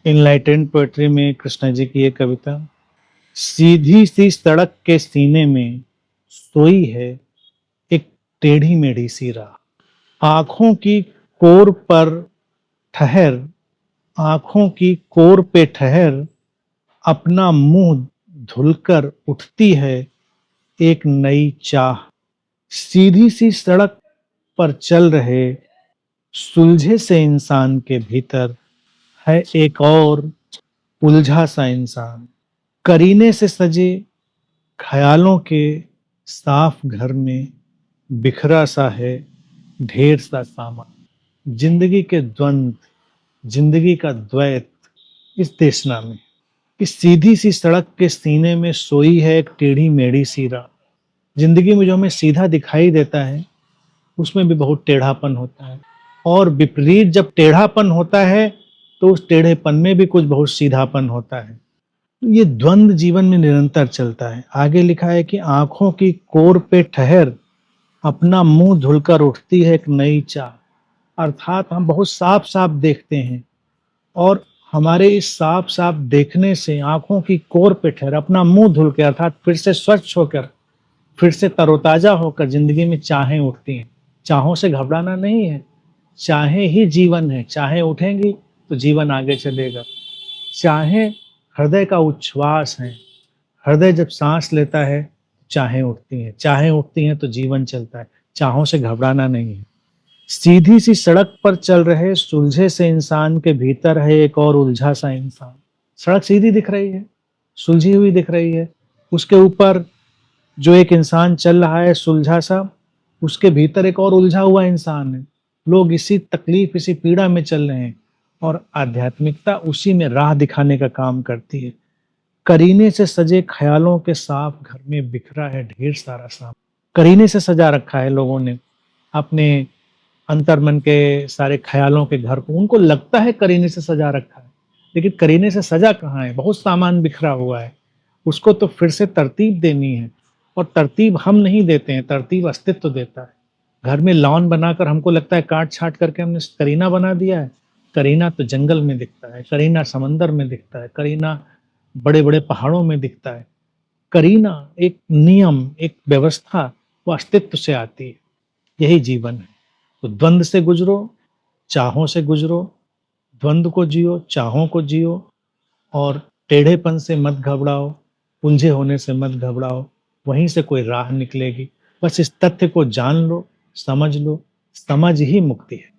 Enlightened poetry में कृष्णा जी की एक कविता। सीधी सी सड़क के सीने में सोई है एक टेढ़ी मेढ़ी सी राह। आंखों की कोर पर ठहर, आंखों की कोर पे ठहर, अपना मुंह धुलकर उठती है एक नई चाह। सीधी सी सड़क पर चल रहे सुलझे से इंसान के भीतर है एक और उलझा सा इंसान। करीने से सजे ख्यालों के साफ घर में बिखरा सा है ढेर सा सामान। जिंदगी के द्वंद, जिंदगी का द्वैत इस देशना में। इस सीधी सी सड़क के सीने में सोई है एक टेढ़ी मेढ़ी सी राह। जिंदगी में जो हमें सीधा दिखाई देता है उसमें भी बहुत टेढ़ापन होता है, और विपरीत जब टेढ़ापन होता है तो उस टेढ़ेपन में भी कुछ बहुत सीधापन होता है। ये द्वंद जीवन में निरंतर चलता है। आगे लिखा है कि आंखों की कोर पे ठहर, अपना मुंह धुलकर उठती है एक नई चाह। अर्थात हम बहुत साफ साफ देखते हैं, और हमारे इस साफ साफ देखने से आंखों की कोर पे ठहर, अपना मुंह धुल के अर्थात फिर से स्वच्छ होकर, फिर से तरोताजा होकर जिंदगी में चाहें उठती हैं। चाहों से घबराना नहीं है, चाहे ही जीवन है। चाहे उठेंगी तो जीवन आगे चलेगा। चाहे हृदय का उच्छ्वास है, हृदय जब सांस लेता है चाहे उठती हैं, चाहे उठती हैं तो जीवन चलता है। चाहों से घबराना नहीं है। सीधी सी सड़क पर चल रहे सुलझे से इंसान के भीतर है एक और उलझा सा इंसान। सड़क सीधी दिख रही है, सुलझी हुई दिख रही है, उसके ऊपर जो एक इंसान चल रहा है सुलझा सा, उसके भीतर एक और उलझा हुआ इंसान है। लोग इसी तकलीफ, इसी पीड़ा में चल रहे हैं, और आध्यात्मिकता उसी में राह दिखाने का काम करती है। करीने से सजे ख्यालों के साफ घर में बिखरा है ढेर सारा सामान। करीने से सजा रखा है लोगों ने अपने अंतर्मन के सारे ख्यालों के घर को। उनको लगता है करीने से सजा रखा है, लेकिन करीने से सजा कहाँ है? बहुत सामान बिखरा हुआ है, उसको तो फिर से तरतीब देनी है। और तरतीब हम नहीं देते हैं, तरतीब अस्तित्व देता है। घर में लॉन बनाकर हमको लगता है काट छाट करके हमने करीना बना दिया है। करीना तो जंगल में दिखता है, करीना समंदर में दिखता है, करीना बड़े बड़े पहाड़ों में दिखता है। करीना एक नियम, एक व्यवस्था, वो अस्तित्व से आती है। यही जीवन है। तो द्वंद से गुजरो, चाहों से गुजरो, द्वंद को जियो, चाहों को जियो, और टेढ़ेपन से मत घबराओ, उलझे होने से मत घबराओ। वहीं से कोई राह निकलेगी। बस इस तथ्य को जान लो, समझ ही मुक्ति है।